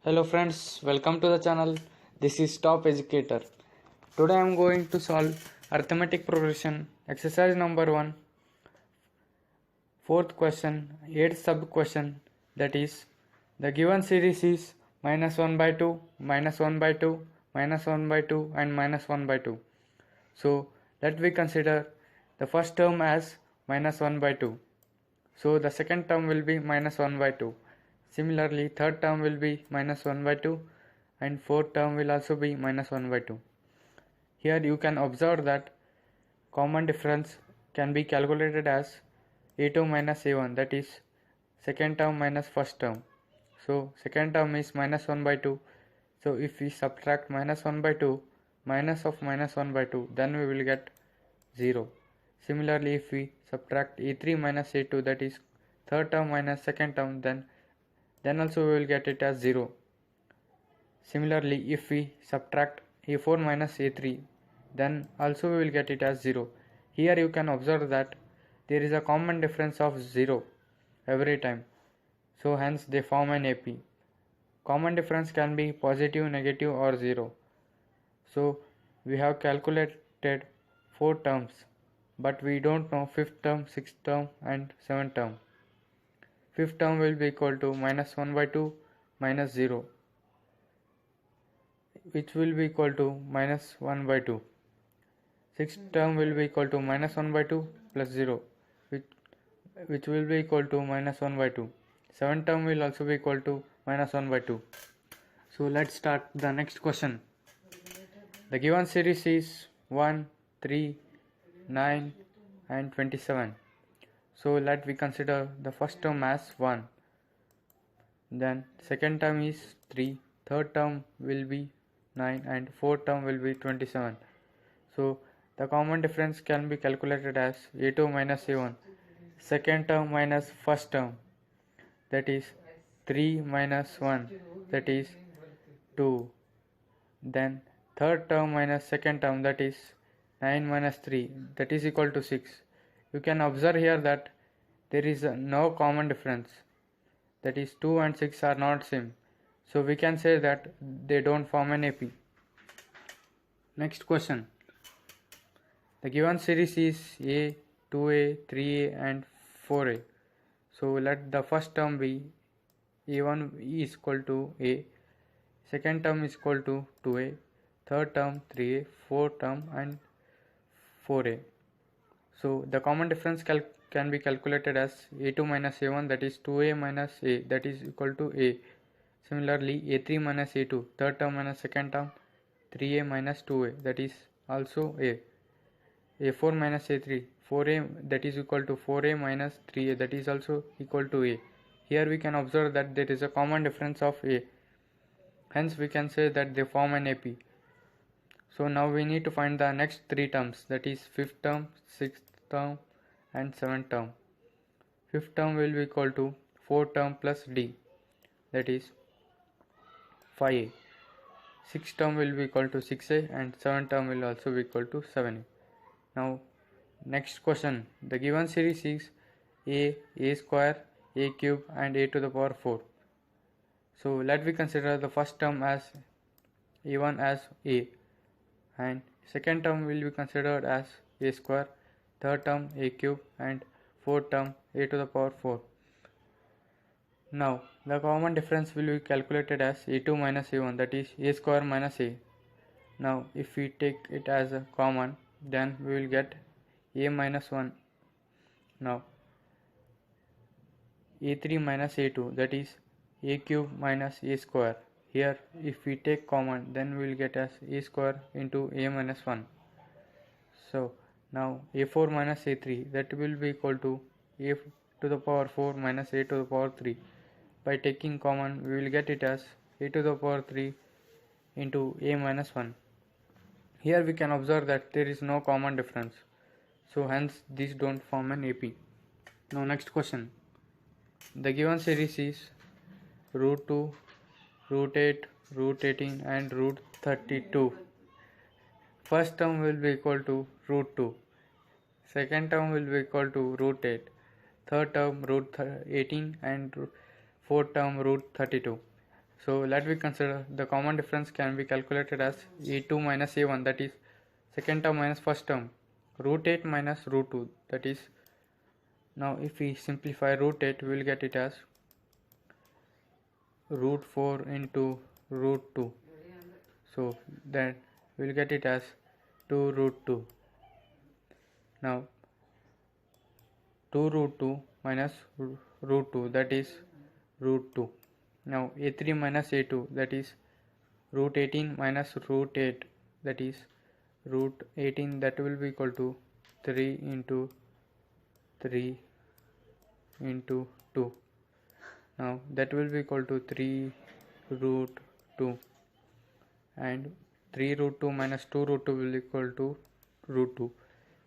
Hello friends, welcome to the channel. This is Top Educator. Today I am going to solve arithmetic progression exercise number 1, fourth question, eighth sub question, that is the given series is minus 1 by 2, minus 1 by 2, minus 1 by 2 and minus 1 by 2. So let we consider the first term as minus 1 by 2. So the second term will be minus 1 by 2. Similarly, third term will be minus 1 by 2 and fourth term will also be minus 1 by 2. Here you can observe that common difference can be calculated as a2 minus a1, that is second term minus first term. So second term is minus 1 by 2. So if we subtract minus 1 by 2 minus of minus 1 by 2, then we will get 0. Similarly, if we subtract a3 minus a2, that is third term minus second term, then also we will get it as 0. Similarly, if we subtract a4 minus a3, then also we will get it as 0. Here you can observe that there is a common difference of 0 every time. So hence they form an AP. Common difference can be positive, negative or 0. So we have calculated 4 terms, but we don't know 5th term, 6th term and 7th term. 5th term will be equal to minus 1 by 2 minus 0, which will be equal to minus 1 by 2. 6th term will be equal to minus 1 by 2 plus 0, which will be equal to minus 1 by 2. 7th term will also be equal to minus 1 by 2. So let's start the next question. The given series is 1, 3, 9 and 27. So let we consider the first term as 1. Then second term is 3, third term will be 9 and fourth term will be 27. So the common difference can be calculated as a2 minus a1. Second term minus first term, that is 3 minus 1, that is 2. Then third term minus second term, that is 9 minus 3, that is equal to 6. You can observe here that there is no common difference, that is 2 and 6 are not same. So we can say that they don't form an AP. Next question. The given series is A, 2A, 3A and 4A. So let the first term be A1 is equal to A, second term is equal to 2A, third term 3A, fourth term and 4A. So the common difference can be calculated as a2 minus a1, that is 2a minus a, that is equal to a. Similarly, a3 minus a2, third term minus second term, 3a minus 2a, that is also a. a4 minus a3, 4a, that is equal to 4a minus 3a, that is also equal to a. Here we can observe that there is a common difference of a. Hence we can say that they form an AP. So now we need to find the next 3 terms, that is 5th term, 6th term and 7th term. 5th term will be equal to 4th term plus D, that is 5A. 6th term will be equal to 6A and 7th term will also be equal to 7A. Now next question. The given series is a square, a cube and a to the power 4. So let we consider the first term as a1 as a, and second term will be considered as a square, third term a cube and fourth term a to the power 4. Now the common difference will be calculated as a2 minus a1, that is a square minus a. Now if we take it as a common, then we will get a minus 1. Now a3 minus a2, that is a cube minus a square. Here if we take common, then we will get as a square into a minus 1. So now a4 minus a3, that will be equal to a to the power 4 minus a to the power 3. By taking common, we will get it as a to the power 3 into a minus 1. Here we can observe that there is no common difference. So hence these don't form an AP. Now next question. The given series is root 2, root 8, root 18 and root 32. First term will be equal to root 2. Second term will be equal to root 8. Third term root 18 and fourth term root 32. So let we consider the common difference can be calculated as a2 minus a1, that is second term minus first term, root 8 minus root 2, that is, now if we simplify root 8 we will get it as root 4 into root 2, so then we will get it as 2 root 2. Now 2 root 2 minus root 2, that is root 2. Now a3 minus a2, that is root 18 minus root 8, that is root 18, that will be equal to 3 into 3 into 2. Now that will be equal to 3 root 2, and 3 root 2 minus 2 root 2 will equal to root 2.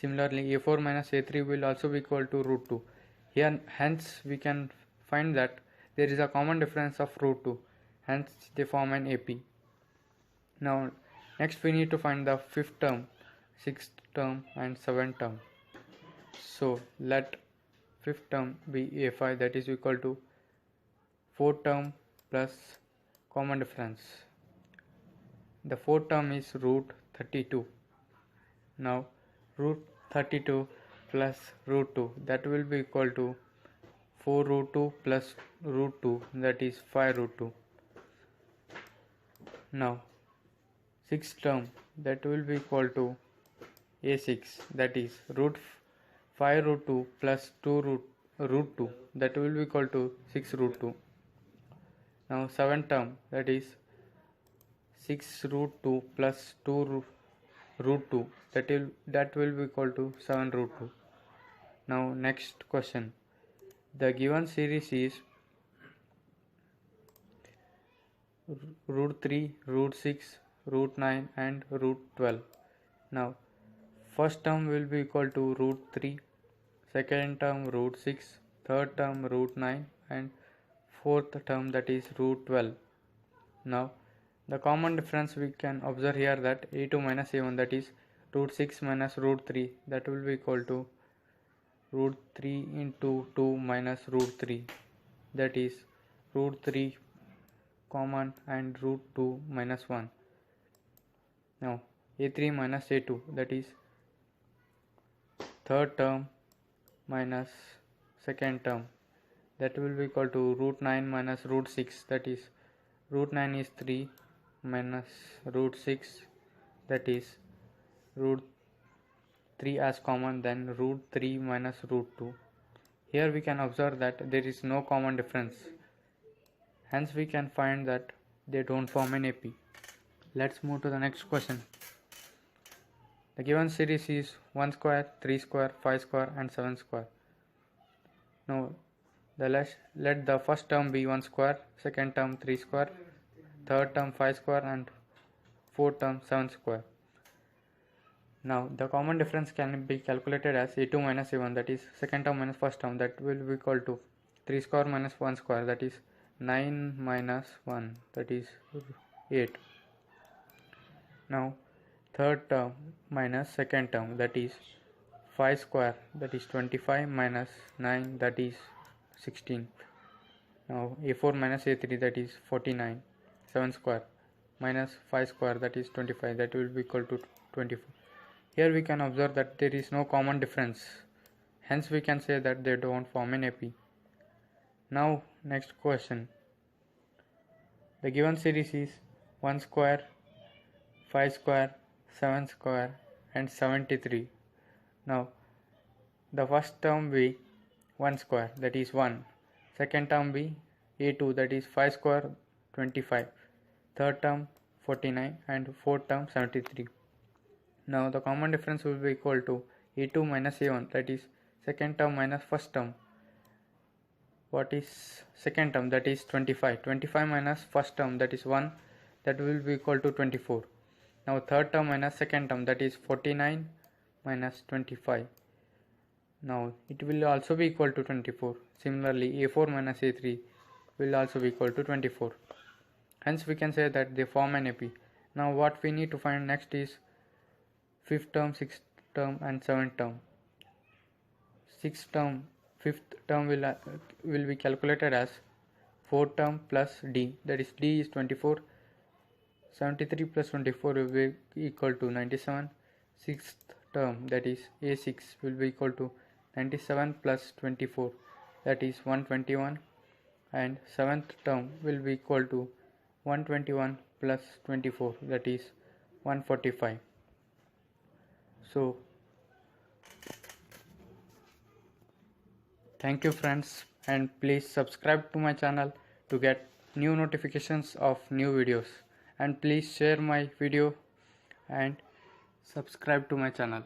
Similarly, a4 minus a3 will also be equal to root 2. Here, hence we can find that there is a common difference of root 2, hence they form an AP. Now next we need to find the fifth term, sixth term and seventh term. So let fifth term be a5, that is equal to fourth term plus common difference. The fourth term is root 32. Now root 32 plus root 2, that will be equal to 4 root 2 plus root 2, that is 5 root 2. Now sixth term, that will be equal to a6, that is root 5 root 2 plus 2 root 2, that will be equal to 6 root 2. Now seventh term, that is 6 root 2 plus 2 root 2, that will be equal to 7 root 2. Now next question, the given series is root 3, root 6, root 9 and root 12. Now first term will be equal to root 3, second term root 6, third term root 9 and fourth term, that is root 12. Now the common difference we can observe here that a2 minus a1, that is root 6 minus root 3, that will be equal to root 3 into 2 minus root 3, that is root 3 common and root 2 minus 1. Now a3 minus a2, that is third term minus second term, that will be equal to root 9 minus root 6, that is root 9 is 3 minus root 6, that is root 3 as common, then root 3 minus root 2. Here we can observe that there is no common difference, hence we can find that they don't form an AP. Let's move to the next question. The given series is 1 square, 3 square, 5 square and 7 square. Now let the first term be 1 square, second term 3 square, third term 5 square and fourth term 7 square. Now the common difference can be calculated as a2 minus a1, that is second term minus first term, that will be equal to 3 square minus 1 square, that is 9 minus 1, that is 8. Now third term minus second term, that is 5 square, that is 25 minus 9, that is 16. Now a4 minus a3, that is 49. 7 square minus 5 square, that is 25, that will be equal to 24. Here we can observe that there is no common difference, hence we can say that they don't form an AP. Now next question, the given series is 1 square, 5 square, 7 square and 73. Now the first term be 1 square, that is 1, second term be a2, that is 5 square 25, third term 49 and fourth term 73. Now the common difference will be equal to a2 minus a1, that is second term minus first term. What is second term? That is 25. 25 minus first term, that is 1, that will be equal to 24. Now third term minus second term, that is 49 minus 25. Now it will also be equal to 24. Similarly a4 minus a3 will also be equal to 24. Hence we can say that they form an AP. Now what we need to find next is fifth term, sixth term and seventh term. Fifth term will be calculated as 4th term plus D, that is D is 24. 73 plus 24 will be equal to 97. 6th term, that is A6, will be equal to 97 plus 24, that is 121. And 7th term will be equal to 121 plus 24, that is 145. So thank you friends, and please subscribe to my channel to get new notifications of new videos, and please share my video and subscribe to my channel.